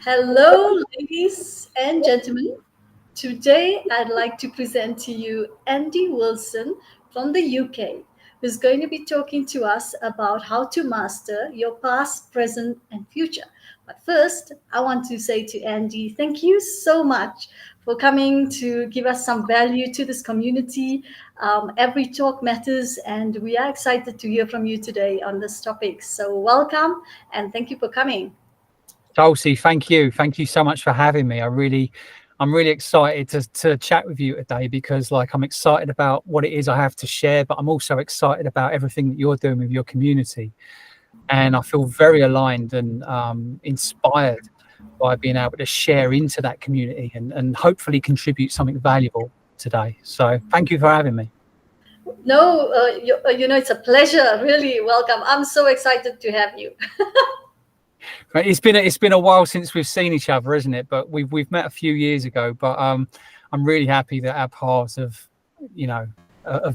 Hello, ladies and gentlemen. Today, I'd like to present to you Andy Wilson from the UK, who's going to be talking to us about how to master your past, present, and future. But first, I want to say to Andy, thank you so much for coming to give us some value to this community. Every talk matters, and we are excited to hear from you today on this topic. So, welcome and thank you for coming. Chelsea, thank you. Thank you so much for having me. I'm really excited to chat with you today because I'm excited about what it is I have to share, but I'm also excited about everything that you're doing with your community. And I feel very aligned and inspired by being able to share into that community and hopefully contribute something valuable today. So thank you for having me. No, it's a pleasure. Really welcome. I'm so excited to have you. Right, it's been a while since we've seen each other, isn't it? But we've met a few years ago. But I'm really happy that our paths have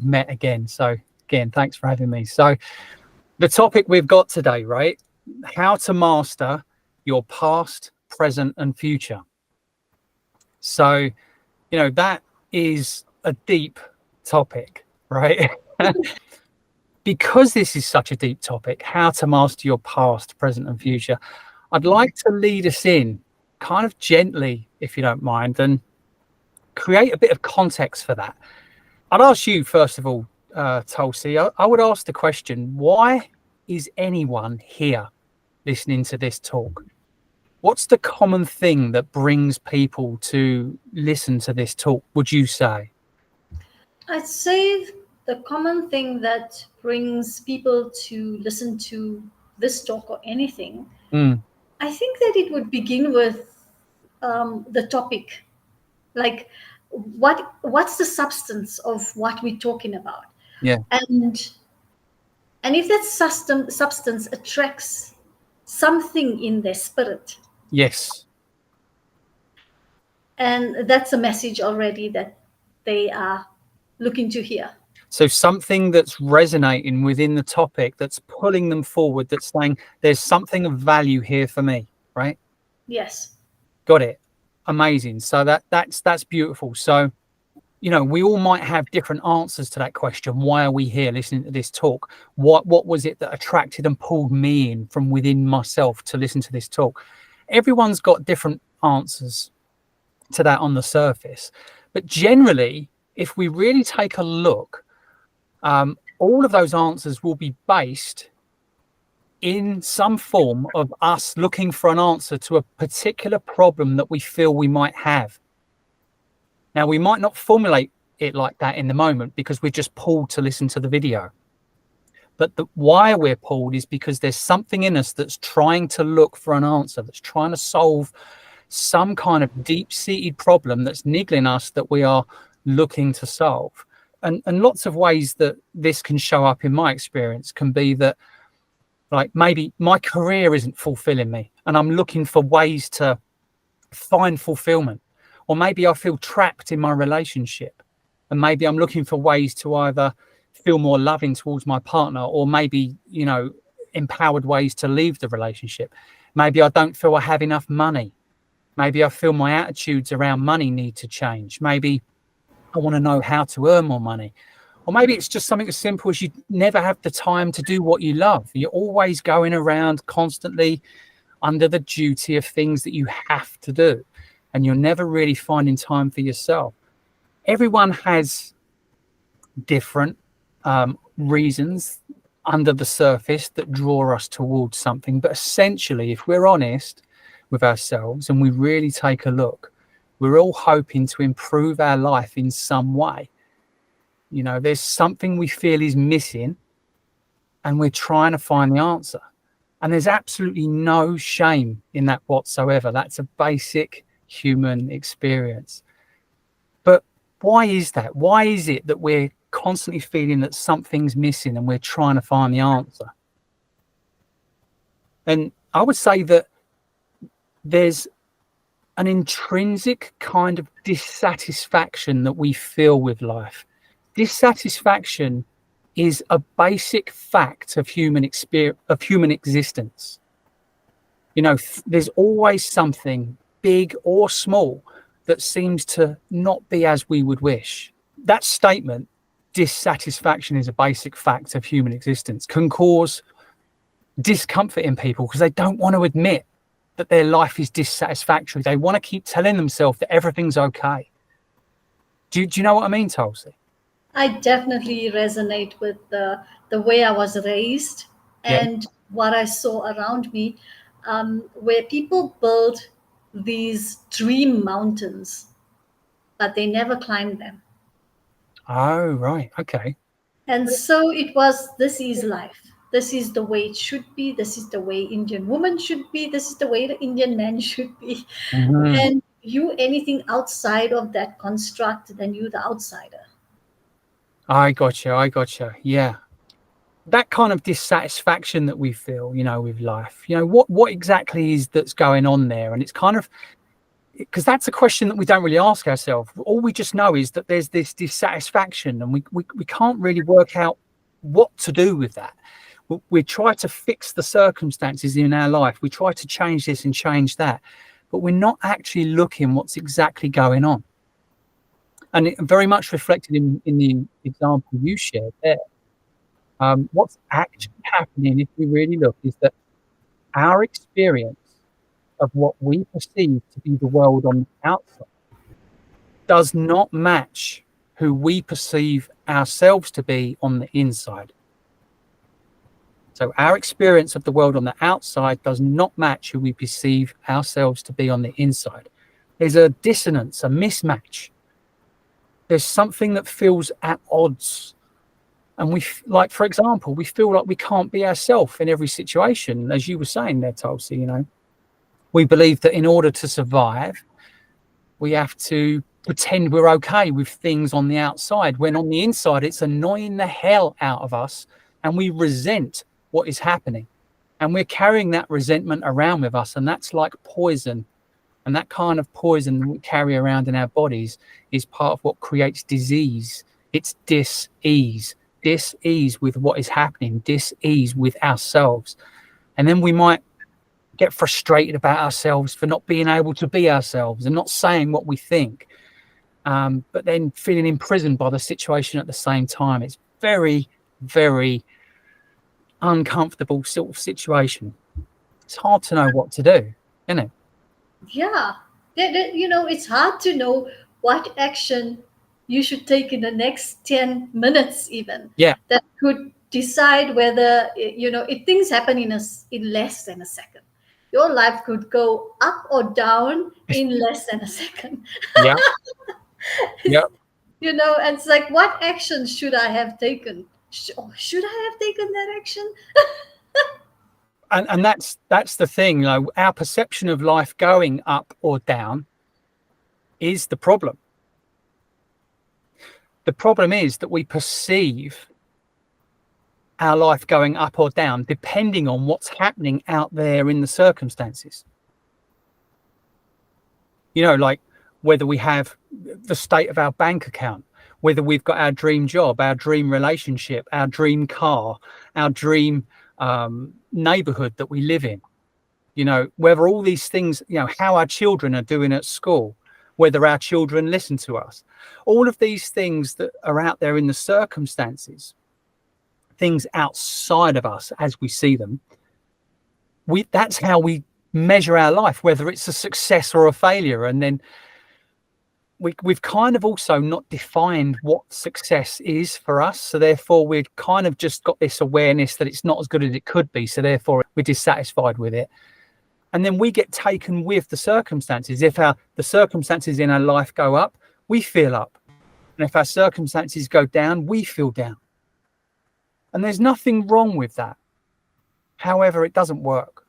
met again. So again, thanks for having me. So the topic we've got today, right? How to master your past, present, and future. So that is a deep topic, right? Because this is such a deep topic, how to master your past, present, and future, I'd like to lead us in kind of gently, if you don't mind, and create a bit of context for that. I'd ask you, first of all, Tulsi, I would ask the question, why is anyone here listening to this talk? What's the common thing that brings people to listen to this talk, would you say? I'd say the common thing that brings people to listen to this talk or anything, Mm, I think that it would begin with the topic. Like, what's the substance of what we're talking about? yeah, And and if that substance attracts something in their spirit, yes. and that's a message already that they are looking to hear. So something that's resonating within the topic, that's pulling them forward, that's saying there's something of value here for me, right? Yes. Got it. Amazing. So that's beautiful. So, we all might have different answers to that question. Why are we here listening to this talk? What was it that attracted and pulled me in from within myself to listen to this talk? Everyone's got different answers to that on the surface. But generally, if we really take a look, all of those answers will be based in some form of us looking for an answer to a particular problem that we feel we might have. Now, we might not formulate it like that in the moment because we're just pulled to listen to the video. But why we're pulled is because there's something in us that's trying to look for an answer, that's trying to solve some kind of deep-seated problem that's niggling us that we are looking to solve. And lots of ways that this can show up in my experience can be that, maybe my career isn't fulfilling me and I'm looking for ways to find fulfillment. Or maybe I feel trapped in my relationship and maybe I'm looking for ways to either feel more loving towards my partner or maybe, empowered ways to leave the relationship. Maybe I don't feel I have enough money. Maybe I feel my attitudes around money need to change. Maybe I want to know how to earn more money. Or maybe it's just something as simple as you never have the time to do what you love. You're always going around constantly under the duty of things that you have to do. And you're never really finding time for yourself. Everyone has different reasons under the surface that draw us towards something. But essentially, if we're honest with ourselves and we really take a look, we're all hoping to improve our life in some way. There's something we feel is missing and we're trying to find the answer. And there's absolutely no shame in that whatsoever. That's a basic human experience. But why is that? Why is it that we're constantly feeling that something's missing and we're trying to find the answer? And I would say that there's an intrinsic kind of dissatisfaction that we feel with life. Dissatisfaction is a basic fact of human experience, of human existence. You know, there's always something big or small that seems to not be as we would wish. That statement, dissatisfaction is a basic fact of human existence, can cause discomfort in people because they don't want to admit that their life is dissatisfactory. They want to keep telling themselves that everything's okay. Do you know what I mean, Tulsi? I definitely resonate with the way I was raised Yeah. and what I saw around me, where people build these dream mountains, but they never climb them. Oh, right. Okay. And so it was, this is life. This is the way it should be. This is the way Indian woman should be. This is the way the Indian man should be. Mhm. And you anything outside of that construct, then you the outsider. I got you. I got you. Yeah. That kind of dissatisfaction that we feel, you know, with life, you know, what exactly is that's going on there? And it's kind of, because that's a question that we don't really ask ourselves. All we just know is that there's this dissatisfaction, and we can't really work out what to do with that. We try to fix the circumstances in our life. We try to change this and change that, but we're not actually looking what's exactly going on. And it very much reflected in the example you shared there. What's actually happening, if we really look, is that our experience of what we perceive to be the world on the outside does not match who we perceive ourselves to be on the inside. So our experience of the world on the outside does not match who we perceive ourselves to be on the inside. There's a dissonance, a mismatch. There's something that feels at odds. And like, for example, we feel like we can't be ourselves in every situation. As you were saying there, Tulsi, you know, we believe that in order to survive, we have to pretend we're okay with things on the outside, when on the inside, it's annoying the hell out of us and we resent what is happening. And we're carrying that resentment around with us. And that's like poison. And that kind of poison that we carry around in our bodies is part of what creates disease. It's dis-ease with what is happening, dis-ease with ourselves. And then we might get frustrated about ourselves for not being able to be ourselves and not saying what we think, but then feeling imprisoned by the situation at the same time. It's very, very uncomfortable sort of situation. It's hard to know what to do, isn't it? Yeah. You know, it's hard to know what action you should take in the next 10 minutes, even, Yeah. that could decide whether, you know, if things happen in less than a second. Your life could go up or down in less than a second. Yeah. Yeah. You know, and it's like, what action should I have taken? Should I have taken that action? And that's the thing, you know, our perception of life going up or down is the problem. The problem is that we perceive our life going up or down depending on what's happening out there in the circumstances. You know, like whether we have the state of our bank account, whether we've got our dream job, our dream relationship, our dream car, our dream neighborhood that we live in, you know, whether all these things, you know, how our children are doing at school, whether our children listen to us, all of these things that are out there in the circumstances, things outside of us as we see them, that's how we measure our life, whether it's a success or a failure. And then we've kind of also not defined what success is for us. So therefore, we've kind of just got this awareness that it's not as good as it could be. So therefore, we're dissatisfied with it. And then we get taken with the circumstances. If the circumstances in our life go up, we feel up. And if our circumstances go down, we feel down. And there's nothing wrong with that. However, it doesn't work.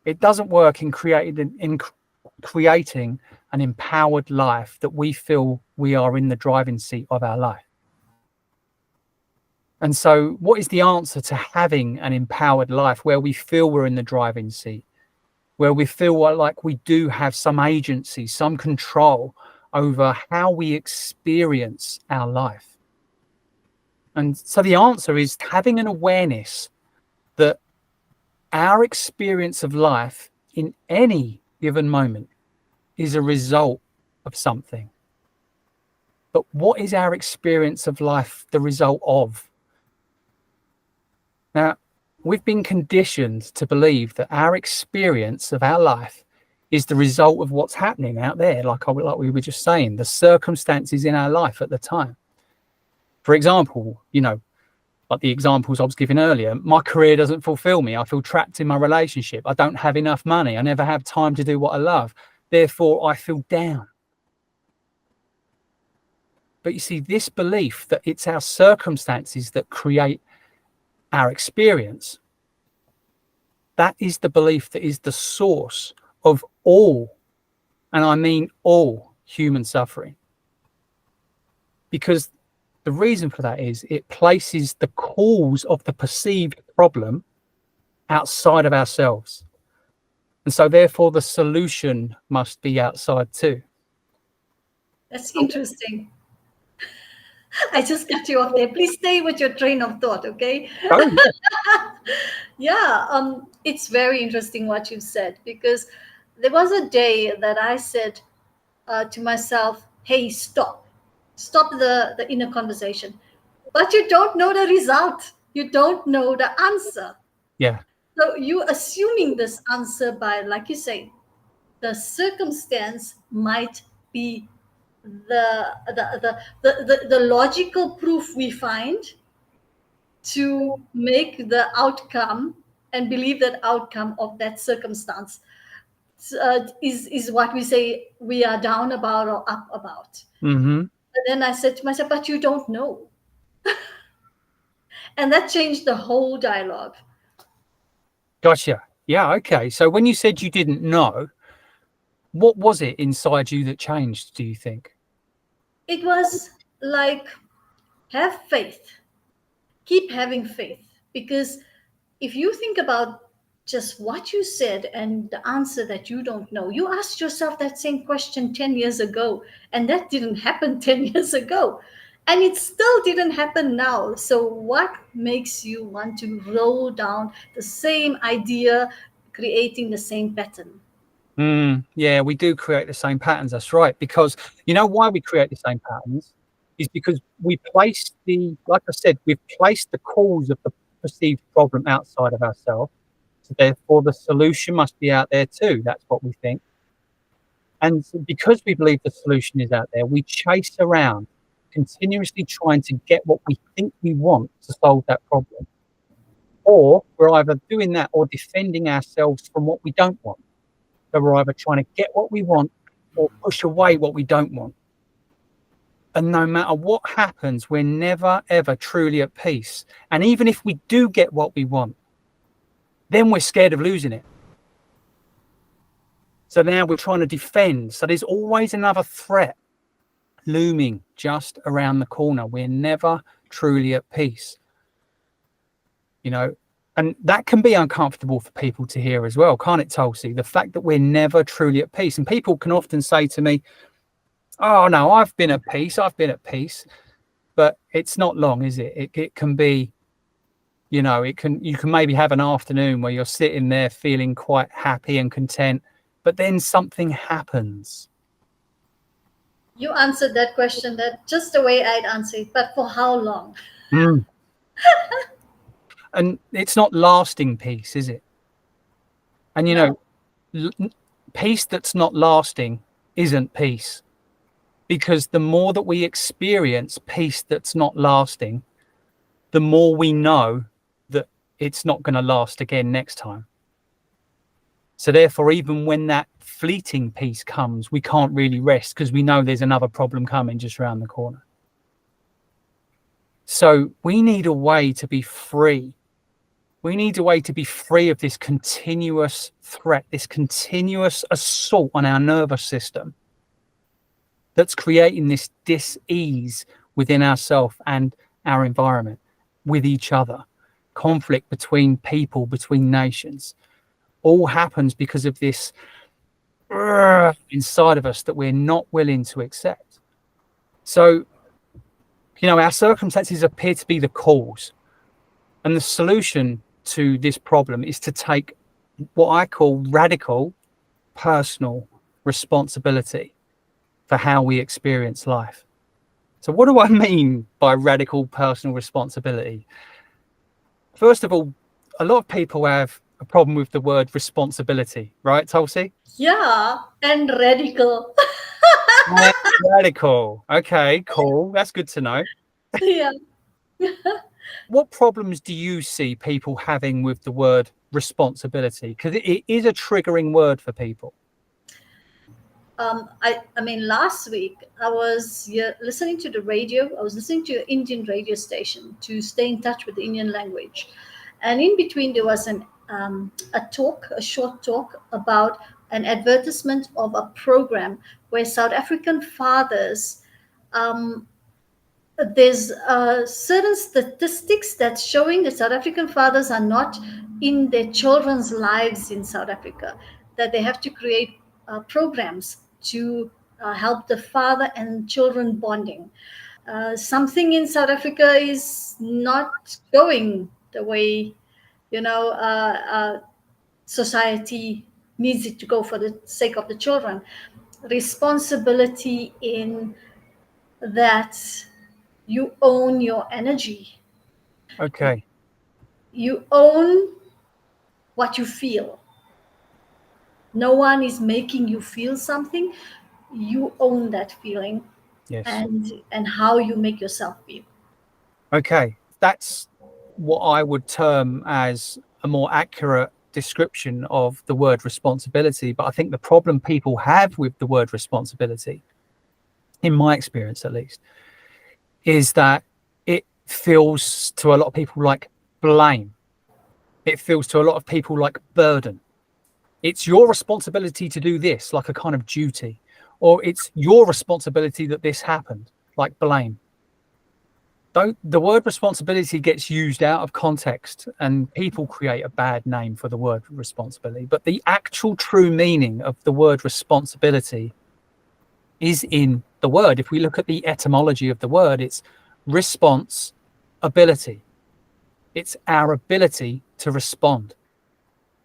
It doesn't work in creating an empowered life that we feel we are in the driving seat of our life. And so what is the answer to having an empowered life where we feel we're in the driving seat, where we feel like we do have some agency, some control over how we experience our life? And so the answer is having an awareness that our experience of life in any given moment is a result of something. But what is our experience of life the result of? Now, we've been conditioned to believe that our experience of our life is the result of what's happening out there, like we were just saying, the circumstances in our life at the time. For example, like the examples I was giving earlier, my career doesn't fulfill me. I feel trapped in my relationship. I don't have enough money. I never have time to do what I love. Therefore, I feel down. But you see, this belief that it's our circumstances that create our experience, that is the belief that is the source of all, and I mean all, human suffering. Because the reason for that is it places the cause of the perceived problem outside of ourselves. And so therefore the solution must be outside too. That's interesting. I just cut you off there. Please stay with your train of thought, okay? Oh, yeah. Yeah, it's very interesting what you said, because there was a day that I said to myself, "Hey, stop the inner conversation," but you don't know the result. You don't know the answer. Yeah. So you assuming this answer by, like you say, the circumstance might be the logical proof we find to make the outcome and believe that outcome of that circumstance is what we say we are down about or up about. Mm-hmm. But then I said to myself, but you don't know. And that changed the whole dialogue. Gotcha. Yeah. Okay. So when you said you didn't know, what was it inside you that changed, do you think? It was like, have faith, keep having faith. Because if you think about just what you said and the answer that you don't know, you asked yourself that same question 10 years ago, and that didn't happen 10 years ago. And it still didn't happen now. So, what makes you want to roll down the same idea, creating the same pattern? Yeah, we do create the same patterns. That's right. Because you know why we create the same patterns is because like I said, we've placed the cause of the perceived problem outside of ourselves. So therefore, the solution must be out there too. That's what we think. And so because we believe the solution is out there, we chase around, continuously trying to get what we think we want to solve that problem. Or we're either doing that or defending ourselves from what we don't want. So we're either trying to get what we want or push away what we don't want. And no matter what happens, we're never, ever truly at peace. And even if we do get what we want, then we're scared of losing it. So now we're trying to defend. So there's always another threat looming just around the corner. We're never truly at peace. And that can be uncomfortable for people to hear as well, can't it, Tulsi? The fact that we're never truly at peace. And people can often say to me, "Oh, no, I've been at peace. I've been at peace." But it's not long, is it? It can be, you can maybe have an afternoon where you're sitting there feeling quite happy and content, but then something happens. You answered that question that just the way I'd answer it, but for how long? Mm. And it's not lasting peace, is it? And, No. peace that's not lasting isn't peace. Because the more that we experience peace that's not lasting, the more we know that it's not going to last again next time. So therefore, even when that fleeting peace comes, we can't really rest because we know there's another problem coming just around the corner. So we need a way to be free. We need a way to be free of this continuous threat, this continuous assault on our nervous system that's creating this dis-ease within ourselves and our environment, with each other, conflict between people, between nations. All happens because of this inside of us that we're not willing to accept. So, our circumstances appear to be the cause. And the solution to this problem is to take what I call radical personal responsibility for how we experience life. So, what do I mean by radical personal responsibility? First of all, a lot of people have a problem with the word responsibility, right, Tulsi? Yeah, and radical. Yeah. Radical. Okay, cool. That's good to know. Yeah. What problems do you see people having with the word responsibility? Because it is a triggering word for people. I mean, last week I was, yeah, listening to the radio. I was listening to an Indian radio station to stay in touch with the Indian language, and in between there was a short talk about an advertisement of a program where South African fathers, um, there's certain statistics that's showing that South African fathers are not in their children's lives in South Africa, that they have to create programs to help the father and children bonding. Something in South Africa is not going the way, you know, society needs it to go for the sake of the children. Responsibility in that you own your energy, Okay. you own what you feel. No one is making you feel something. You own that feeling, Yes. and how you make yourself feel. Okay. That's what I would term as a more accurate description of the word responsibility. But I think the problem people have with the word responsibility, in my experience at least, is that it feels to a lot of people like blame. It feels to a lot of people like burden. It's your responsibility to do this, like a kind of duty, or it's your responsibility that this happened, like blame. Don't, the word responsibility gets used out of context and people create a bad name for the word responsibility. But the actual true meaning of the word responsibility is in the word. If we look at the etymology of the word, it's response ability. It's our ability to respond.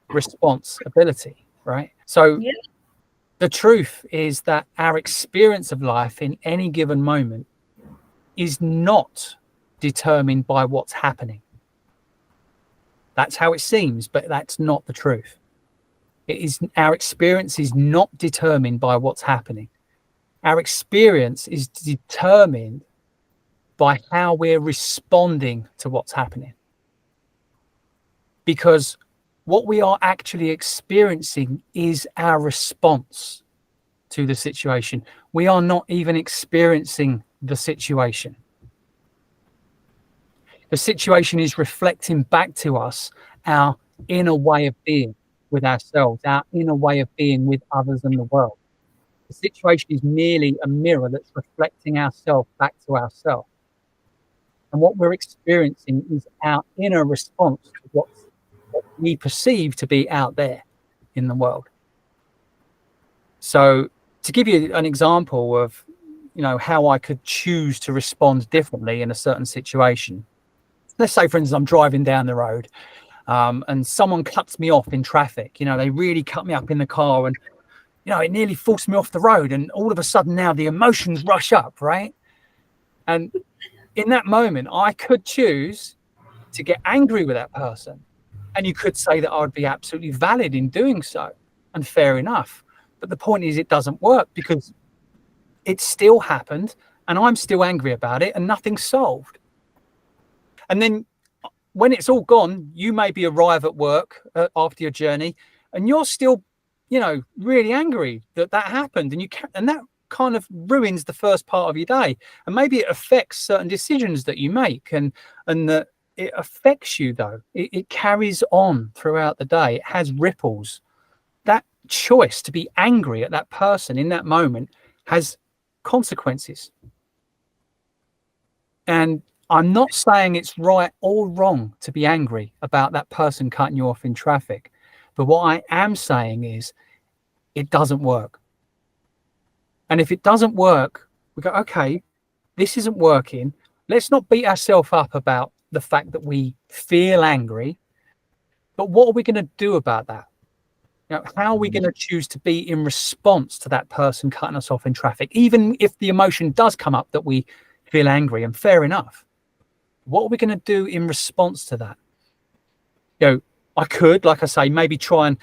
Responsibility, right? So Yeah. the truth is that our experience of life in any given moment is not determined by what's happening. That's how it seems, but that's not the truth. It is, our experience is not determined by what's happening. Our experience is determined by how we're responding to what's happening. Because what we are actually experiencing is our response to the situation. We are not even experiencing the situation. The situation is reflecting back to us our inner way of being with ourselves, our inner way of being with others and the world. The situation is merely a mirror that's reflecting ourselves back to ourselves. And what we're experiencing is our inner response to what we perceive to be out there in the world. So, to give you an example of, how I could choose to respond differently in a certain situation. Let's say, for instance, I'm driving down the road, and someone cuts me off in traffic. They really cut me up in the car, and it nearly forced me off the road. And all of a sudden, now the emotions rush up, right? And in that moment, I could choose to get angry with that person, and you could say that I would be absolutely valid in doing so, and fair enough. But the point is, it doesn't work because it still happened, and I'm still angry about it, and nothing's solved. And then when it's all gone, you maybe arrive at work after your journey, and you're still, really angry that that happened, and that kind of ruins the first part of your day, and maybe it affects certain decisions that you make, and that it affects you though. It carries on throughout the day. It has ripples. That choice to be angry at that person in that moment has consequences. And I'm not saying it's right or wrong to be angry about that person cutting you off in traffic. But what I am saying is it doesn't work. And if it doesn't work, we go, okay, this isn't working. Let's not beat ourselves up about the fact that we feel angry. But what are we going to do about that? You know, how are we going to choose to be in response to that person cutting us off in traffic? Even if the emotion does come up that we feel angry, and fair enough, what are we going to do in response to that? You know, I could, like I say, maybe try and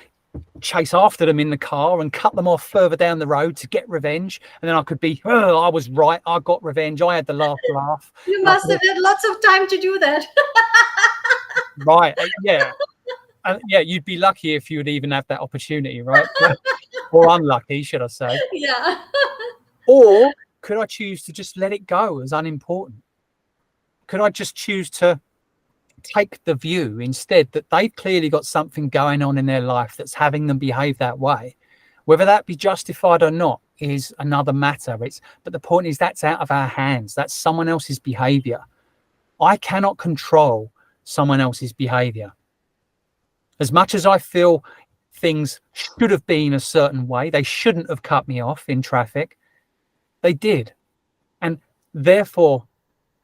chase after them in the car and cut them off further down the road to get revenge. And then I could be, oh, I was right. I got revenge. I had the last laugh. You And I must could have had lots of time to do that. right. Yeah. Yeah. You'd be lucky if you would even have that opportunity, right? Or unlucky, should I say. Yeah. Or could I choose to just let it go as unimportant? Could I just choose to take the view instead that they've clearly got something going on in their life that's having them behave that way? Whether that be justified or not is another matter. But the point is that's out of our hands. That's someone else's behavior. I cannot control someone else's behavior. As much as I feel things should have been a certain way, they shouldn't have cut me off in traffic, they did. And therefore,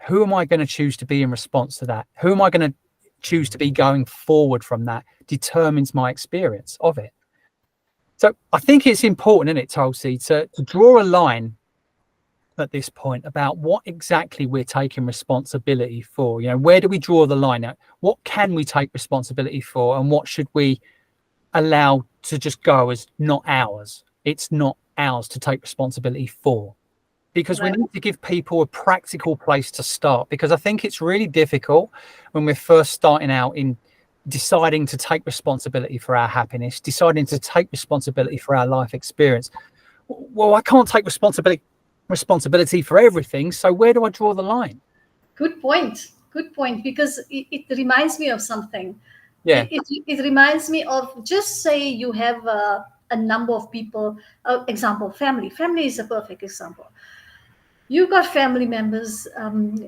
who am I going to choose to be in response to that? Who am I going to choose to be going forward from that determines my experience of it. So I think it's important, isn't it, Tulsi, to draw a line at this point about what exactly we're taking responsibility for. You know, where do we draw the line out? What can we take responsibility for, and what should we allow to just go as not ours? It's not ours to take responsibility for. Because we Right. need to give people a practical place to start. Because I think it's really difficult when we're first starting out in deciding to take responsibility for our happiness, deciding to take responsibility for our life experience. Well, I can't take responsibility for everything. So where do I draw the line? Good point. Good point. Because it reminds me of something. Yeah. It reminds me of, just say you have a number of people. Example, family. Family is a perfect example. You've got family members.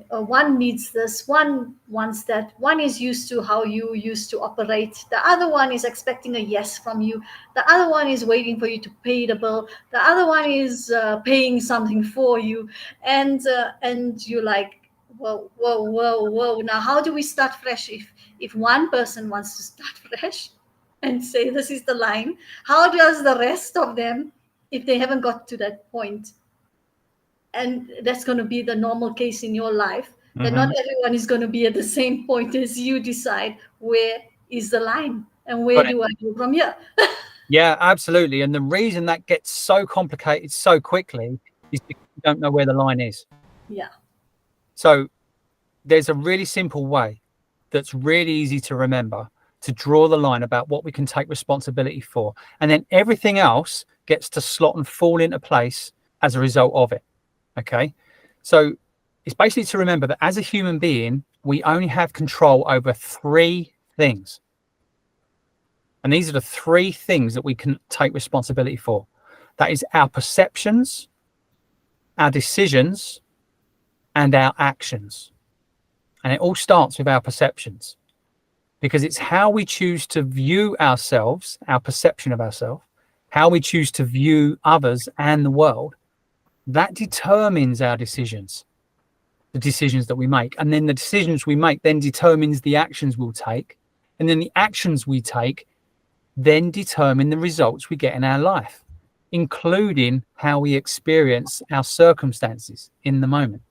One needs this, one wants that, one is used to how you used to operate, the other one is expecting a yes from you, the other one is waiting for you to pay the bill, the other one is paying something for you, and you're like, whoa, whoa, whoa, whoa. Now, how do we start fresh? If one person wants to start fresh and say this is the line, how does the rest of them, if they haven't got to that point? And that's going to be the normal case in your life, that not Mhm. everyone is going to be at the same point as you decide where is the line and where Got it. do I go from here. Yeah, absolutely. And the reason that gets so complicated so quickly is because you don't know where the line is. Yeah. So there's a really simple way that's really easy to remember to draw the line about what we can take responsibility for. And then everything else gets to slot and fall into place as a result of it. Okay. So it's basically to remember that as a human being, we only have control over three things. And these are the three things that we can take responsibility for. That is our perceptions, our decisions, and our actions. And it all starts with our perceptions, because it's how we choose to view ourselves, our perception of ourselves, how we choose to view others and the world. That determines our decisions, the decisions that we make. And then the decisions we make then determines the actions we'll take. And then the actions we take then determine the results we get in our life, including how we experience our circumstances in the moment.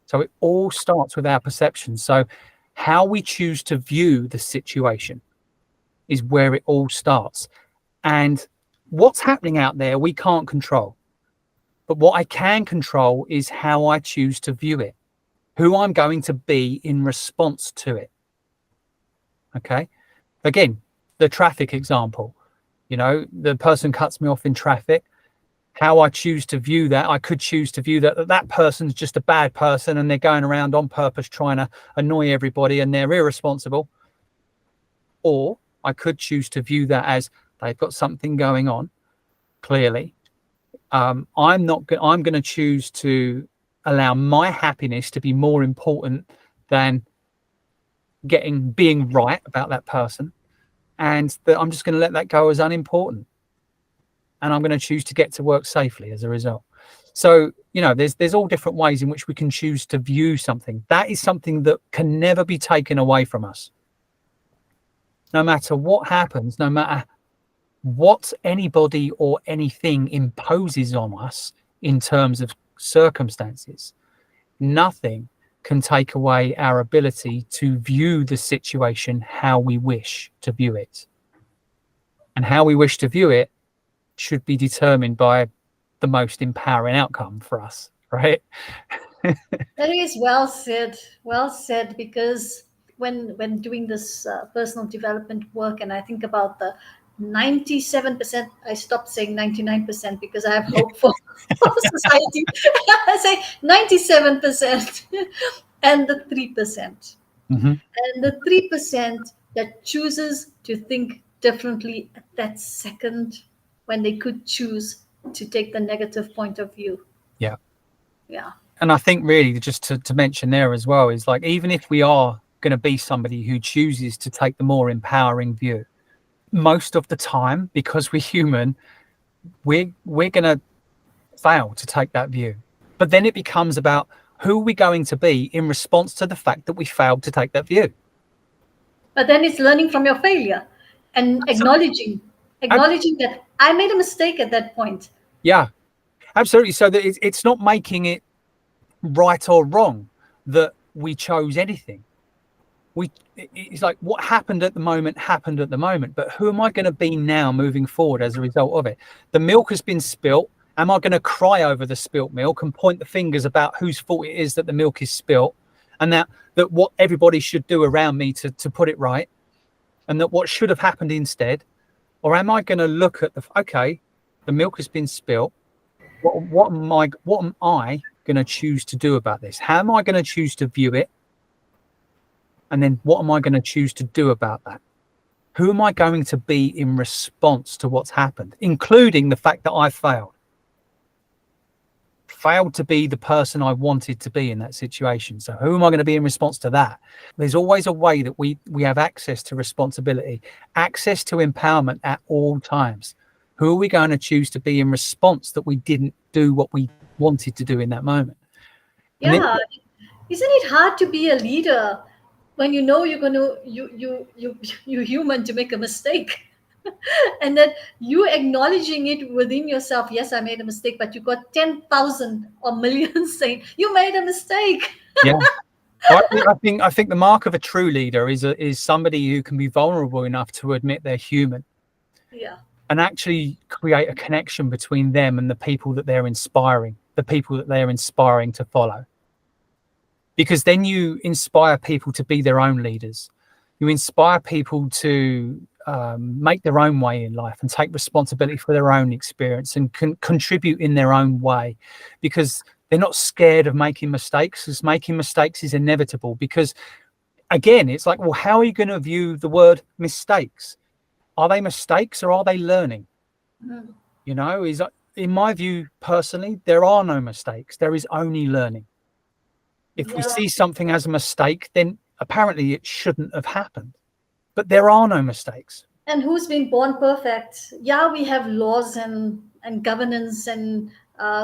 So it all starts with our perception. So how we choose to view the situation is where it all starts. And what's happening out there, we can't control. But what I can control is how I choose to view it, who I'm going to be in response to it. Okay. Again, the traffic example, you know, the person cuts me off in traffic. How I choose to view that, I could choose to view that person's just a bad person and they're going around on purpose trying to annoy everybody and they're irresponsible. Or I could choose to view that as they've got something going on, clearly. I'm going to choose to allow my happiness to be more important than being right about that person, and that I'm just going to let that go as unimportant, and I'm going to choose to get to work safely as a result. So, you know, there's all different ways in which we can choose to view something. That is something that can never be taken away from us. No matter what happens, no matter what anybody or anything imposes on us in terms of circumstances, nothing can take away our ability to view the situation how we wish to view it. And how we wish to view it should be determined by the most empowering outcome for us, right? That is well said. Well said. Because when doing this personal development work, and I think about the 97%, I stopped saying 99% because I have hope for, for society. I say 97% and the 3%. Hmm. And the 3% that chooses to think differently at that second when they could choose to take the negative point of view. Yeah. Yeah. And I think really just to mention there as well is like, even if we are going to be somebody who chooses to take the more empowering view, most of the time, because we're human, we're going to fail to take that view. But then it becomes about who are we going to be in response to the fact that we failed to take that view. But then it's learning from your failure and So, acknowledging that I made a mistake at that point. yeah, absolutely. So that it's not making it right or wrong that we chose anything. It's like what happened at the moment, but who am I going to be now moving forward as a result of it? The milk has been spilt. Am I going to cry over the spilt milk and point the fingers about whose fault it is that the milk is spilt, and that what everybody should do around me to put it right, and that what should have happened instead? Or am I going to look at okay, the milk has been spilt. What am I going to choose to do about this? How am I going to choose to view it? And then what am I going to choose to do about that? Who am I going to be in response to what's happened, including the fact that I failed to be the person I wanted to be in that situation? So who am I going to be in response to that? There's always a way that we have access to responsibility, access to empowerment at all times. Who are we going to choose to be in response that we didn't do what we wanted to do in that moment? And then, Yeah. Isn't it hard to be a leader when you know you're gonna you're human to make a mistake? And then you acknowledging it within yourself, yes, I made a mistake, but you got 10,000 or millions saying you made a mistake. yeah, I think the mark of a true leader is somebody who can be vulnerable enough to admit they're human Yeah. and actually create a connection between them and the people that they're inspiring, to follow. Because then you inspire people to be their own leaders. You inspire people to make their own way in life and take responsibility for their own experience and can contribute in their own way, because they're not scared of making mistakes, because making mistakes is inevitable. Because again, it's like, well, how are you going to view the word mistakes? Are they mistakes or are they learning? Mm. Is in my view, personally, there are no mistakes. There is only learning. If we Yeah. see something as a mistake, then apparently it shouldn't have happened. But there are no mistakes. And who's been born perfect? Yeah, we have laws and governance and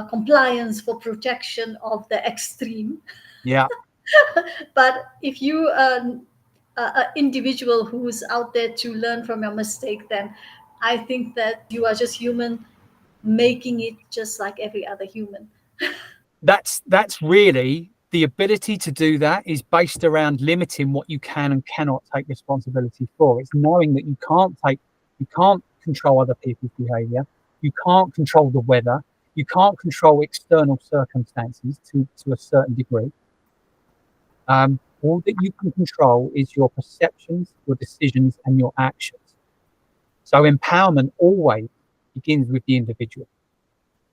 compliance for protection of the extreme. Yeah, But if you a individual who's out there to learn from your mistake, then I think that you are just human, making it just like every other human. that's really the ability to do that is based around limiting what you can and cannot take responsibility for. It's knowing that you can't control other people's behavior. You can't control the weather. You can't control external circumstances to a certain degree. All that you can control is your perceptions, your decisions, and your actions. So empowerment always begins with the individual.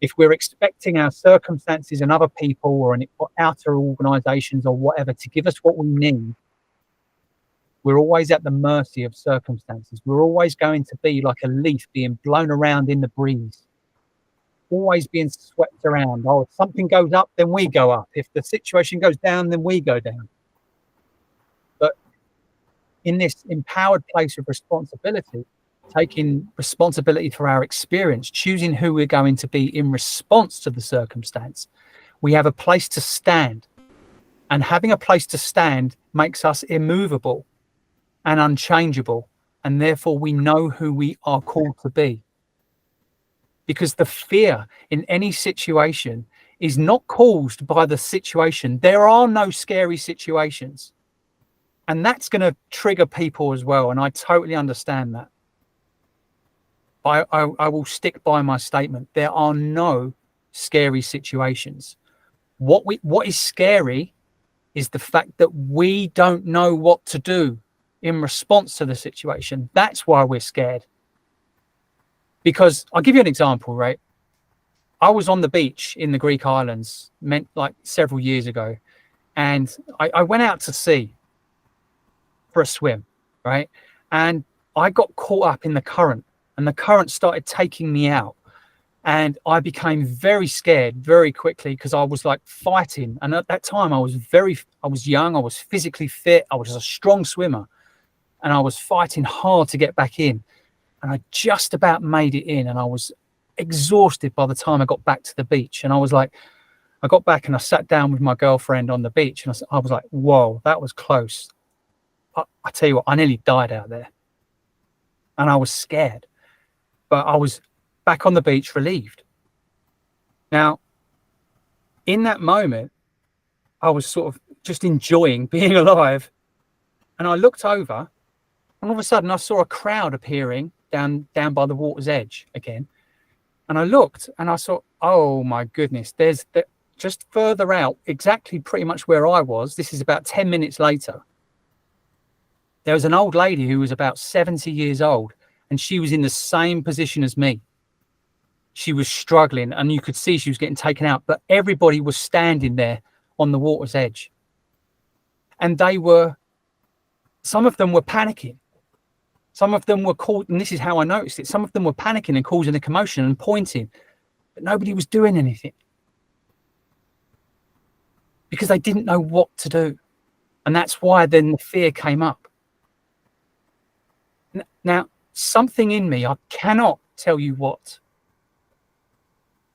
If we're expecting our circumstances and other people or outer organizations or whatever to give us what we need, we're always at the mercy of circumstances. We're always going to be like a leaf being blown around in the breeze, always being swept around. Oh, if something goes up, then we go up. If the situation goes down, then we go down. But in this empowered place of responsibility, taking responsibility for our experience, choosing who we're going to be in response to the circumstance, we have a place to stand. And having a place to stand makes us immovable and unchangeable and therefore we know who we are called to be. Because the fear in any situation is not caused by the situation. There are no scary situations. And that's going to trigger people as well. And I totally understand that. I will stick by my statement. There are no scary situations. What is scary is the fact that we don't know what to do in response to the situation. That's why we're scared. Because I'll give you an example, right? I was on the beach in the Greek islands, meant like several years ago, and I went out to sea for a swim, right? And I got caught up in the current, and the current started taking me out. And I became very scared very quickly because I was like fighting. And at that time, I was young, I was physically fit, I was a strong swimmer, and I was fighting hard to get back in. And I just about made it in, and I was exhausted by the time I got back to the beach. And I was like, I got back and I sat down with my girlfriend on the beach, and I was like, whoa, that was close. I tell you what, I nearly died out there. And I was scared, but I was back on the beach relieved. Now, in that moment, I was sort of just enjoying being alive. And I looked over, and all of a sudden I saw a crowd appearing down by the water's edge again. And I looked and I saw, oh my goodness, there's just further out, exactly pretty much where I was. This is about 10 minutes later. There was an old lady who was about 70 years old, and she was in the same position as me. She was struggling, and you could see she was getting taken out, but everybody was standing there on the water's edge. And some of them were panicking. Some of them were called, and this is how I noticed it, some of them were panicking and causing a commotion and pointing, but nobody was doing anything because they didn't know what to do. And that's why then the fear came up. Now, something in me, I cannot tell you what,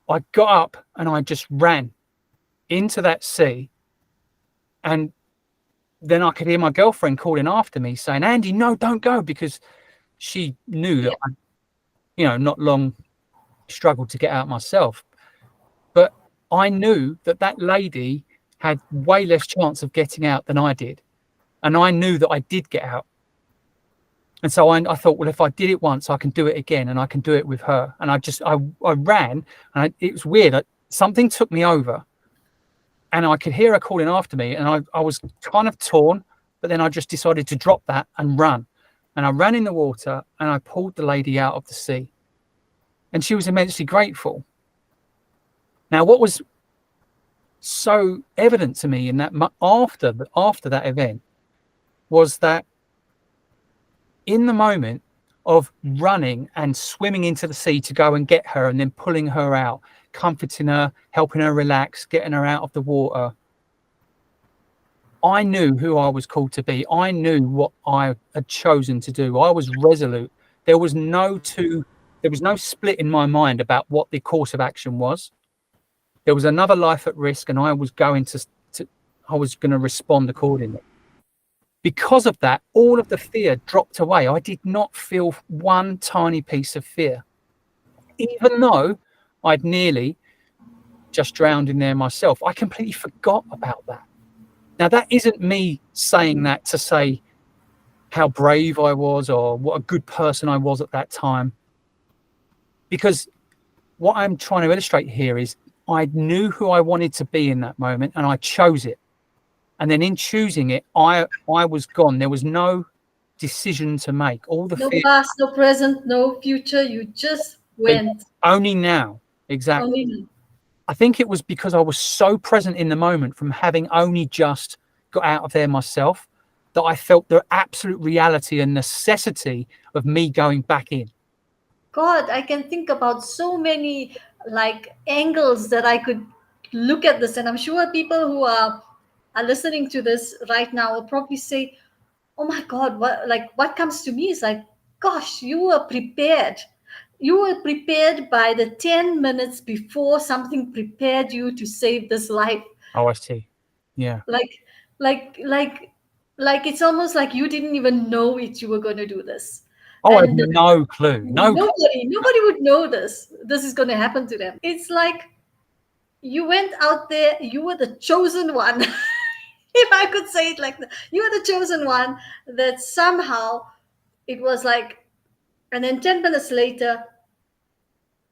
I got up and I just ran into that sea. And then I could hear my girlfriend calling after me saying, Andy, no, don't go, because she knew that I, not long struggled to get out myself. But I knew that lady had way less chance of getting out than I did. And I knew that I did get out. And so I thought, well, if I did it once, I can do it again, and I can do it with her. And I ran, and it was weird. Something took me over, and I could hear her calling after me, and I was kind of torn, but then I just decided to drop that and run. And I ran in the water, and I pulled the lady out of the sea. And she was immensely grateful. Now, what was so evident to me in that after that event was that in the moment of running and swimming into the sea to go and get her, and then pulling her out, comforting her, helping her relax, getting her out of the water, I knew who I was called to be. I knew what I had chosen to do. I was resolute. There was no split in my mind about what the course of action was. There was another life at risk, and I was going to respond accordingly. Because of that, all of the fear dropped away. I did not feel one tiny piece of fear, even though I'd nearly just drowned in there myself. I completely forgot about that. Now, that isn't me saying that to say how brave I was or what a good person I was at that time, because what I'm trying to illustrate here is I knew who I wanted to be in that moment, and I chose it. And then in choosing it, I was gone. There was no decision to make. All the No fear, past, no present, no future. You just went. only now. Exactly. Only now. I think it was because I was so present in the moment from having only just got out of there myself that I felt the absolute reality and necessity of me going back in. God, I can think about so many like angles that I could look at this, and I'm sure people who are listening to this right now will probably say, "Oh my God, what comes to me is like, gosh, you were prepared. You were prepared by the 10 minutes before something prepared you to save this life. Oh, I see. Yeah. Like, like, like, like it's almost like you didn't even know it. You were going to do this." Oh, I had And no clue. No clue. nobody would know this is going to happen to them. It's like you went out there, you were the chosen one. If I could say it like that, you were the chosen one, that somehow it was like, and then 10 minutes later,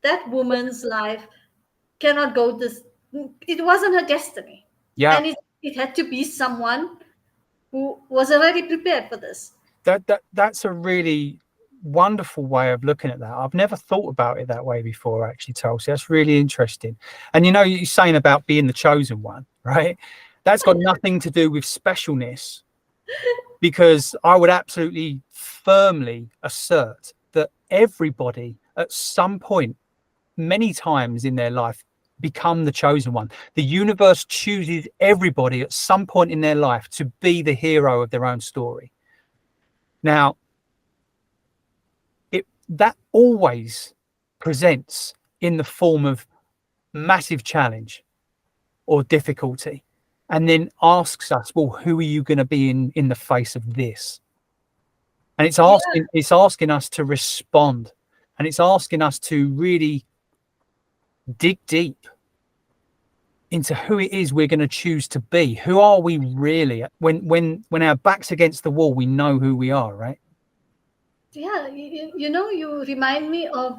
that woman's life cannot go this, it wasn't her destiny. Yeah, And it had to be someone who was already prepared for this. that's a really wonderful way of looking at that. I've never thought about it that way before, actually, Tulsi. That's really interesting. And you know, you're saying about being the chosen one, right? That's got nothing to do with specialness, because I would absolutely firmly assert that everybody at some point, many times in their life, become the chosen one. The universe chooses everybody at some point in their life to be the hero of their own story. Now, that always presents in the form of massive challenge or difficulty, and then asks us, well, who are you going to be in the face of this? And Yeah, it's asking us to respond, and it's asking us to really dig deep into who it is we're going to choose to be. Who are we really? When our back's against the wall, we know who we are, right? yeah. You remind me of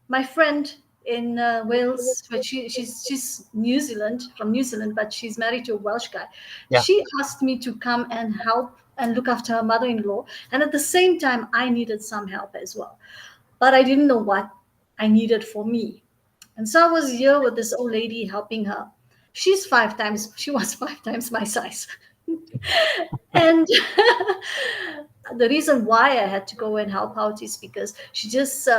my friend in Wales, but she's New Zealand, from New Zealand, but she's married to a Welsh guy. Yeah. She asked me to come and help and look after her mother-in-law, and at the same time, I needed some help as well, but I didn't know what I needed for me. And so I was here with this old lady helping her. She was 5 times my size. And the reason why I had to go and help out is because she just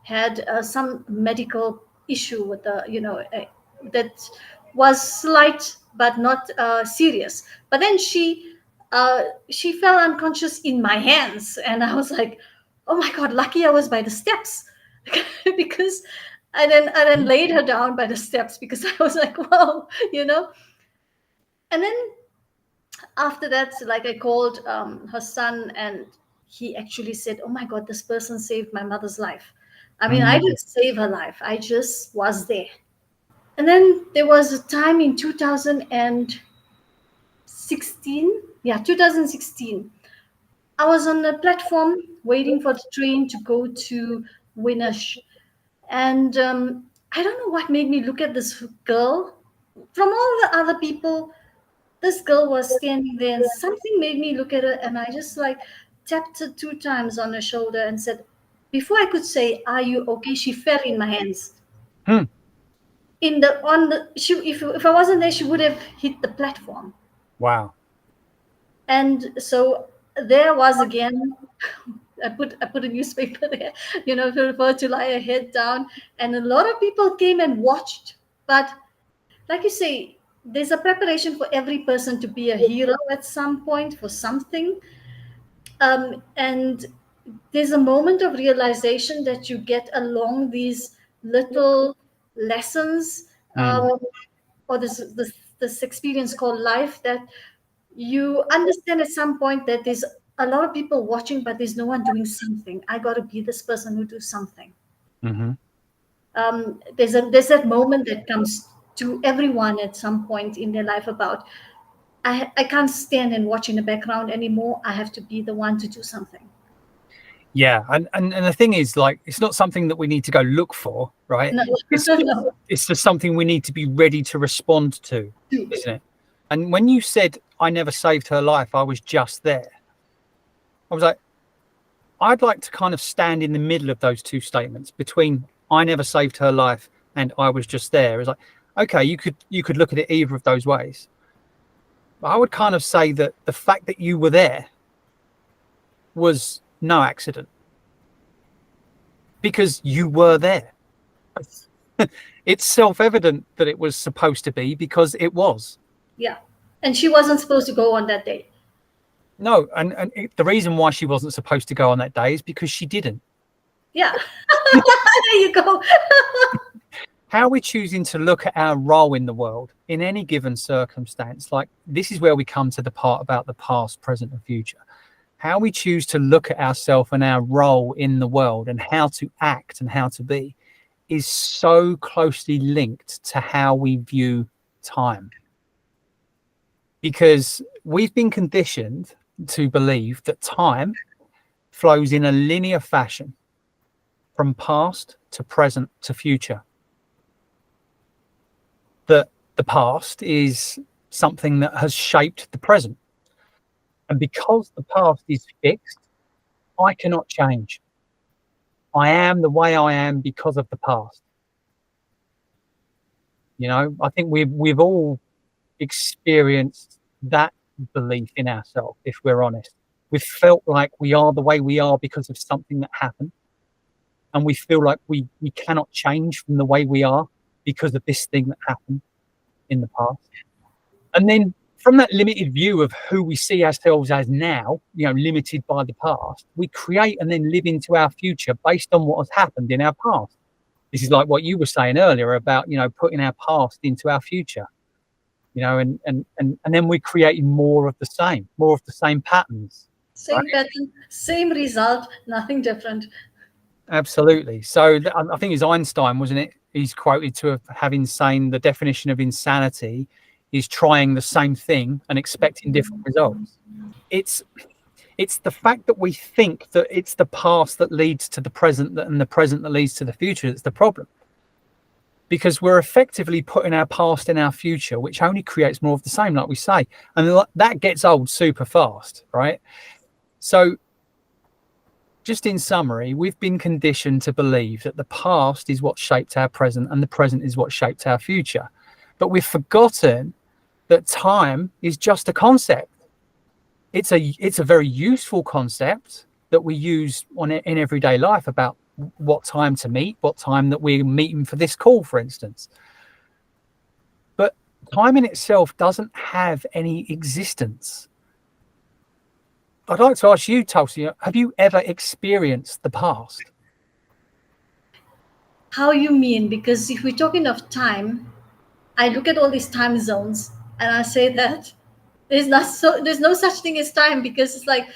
had some medical issue with that was slight but not serious. But then she fell unconscious in my hands, and I was like, oh my god, lucky I was by the steps. Because I then laid her down by the steps, because I was like, whoa, you know. And then after that, like, I called her son, and he actually said, oh my god, this person saved my mother's life. I mean, I Mm, didn't save her life, I just was there. And then there was a time in 2016. Yeah, 2016, I was on the platform waiting for the train to go to Winnersh. And I don't know what made me look at this girl. From all the other people, this girl was standing there, and something made me look at her, and I just like tapped her 2 times on her shoulder and said, before I could say, are you okay, she fell in my hands. hmm. In the on the she If I wasn't there, she would have hit the platform. Wow. And so there was again, I put a newspaper there, for her to lie her head down, and a lot of people came and watched. But like you say, there's a preparation for every person to be a hero at some point for something. And there's a moment of realization that you get along these little lessons, Mm, or this experience called life, that you understand at some point that there's a lot of people watching, but there's no one doing something. I got to be this person who do something. hmm. There's that moment that comes to everyone at some point in their life about, I can't stand and watch in the background anymore. I have to be the one to do something. Yeah, and the thing is, like, it's not something that we need to go look for, right? No, It's no. it's just something we need to be ready to respond to, Do. isn't it? And when you said I never saved her life, I was just there. I was like, I'd like to kind of stand in the middle of those two statements, between I never saved her life and I was just there. It's like, okay, you could look at it either of those ways. But I would kind of say that the fact that you were there was no accident, because you were there. It's self-evident that it was supposed to be, because it was. Yeah. And she wasn't supposed to go on that day. No, the reason why she wasn't supposed to go on that day is because she didn't. Yeah. There you go. How we're choosing to look at our role in the world in any given circumstance, like, this is where we come to the part about the past, present, and future. how we choose to look at ourselves and our role in the world and how to act and how to be is so closely linked to how we view time. Because we've been conditioned to believe that time flows in a linear fashion from past to present to future. That the past is something that has shaped the present. And because the past is fixed, I cannot change. I am the way I am because of the past. You know, I think we've all experienced that belief in ourselves, if we're honest. We've felt like we are the way we are because of something that happened. And we feel like we cannot change from the way we are because of this thing that happened in the past. And then from that limited view of who we see ourselves as now, you know, limited by the past, we create and then live into our future based on what has happened in our past. This is like what you were saying earlier about, you know, putting our past into our future, you know, and then we're creating more of the same patterns, right? Same pattern, same result, nothing different. Absolutely. So I think it's Einstein, wasn't it? He's quoted to have having saying the definition of insanity is trying the same thing and expecting different results. It's the fact that we think that it's the past that leads to the present and the present that leads to the future that's the problem. Because we're effectively putting our past in our future, which only creates more of the same, like we say. And that gets old super fast, right? So just in summary, we've been conditioned to believe that the past is what shaped our present and the present is what shaped our future. But we've forgotten that time is just a concept. It's a very useful concept that we use in everyday life about what time to meet, what time that we're meeting for this call, for instance. But time in itself doesn't have any existence. I'd like to ask you, Tulsi, have you ever experienced the past? How you mean? Because if we're talking of time, I look at all these time zones and I say that there's no such thing as time, because it's like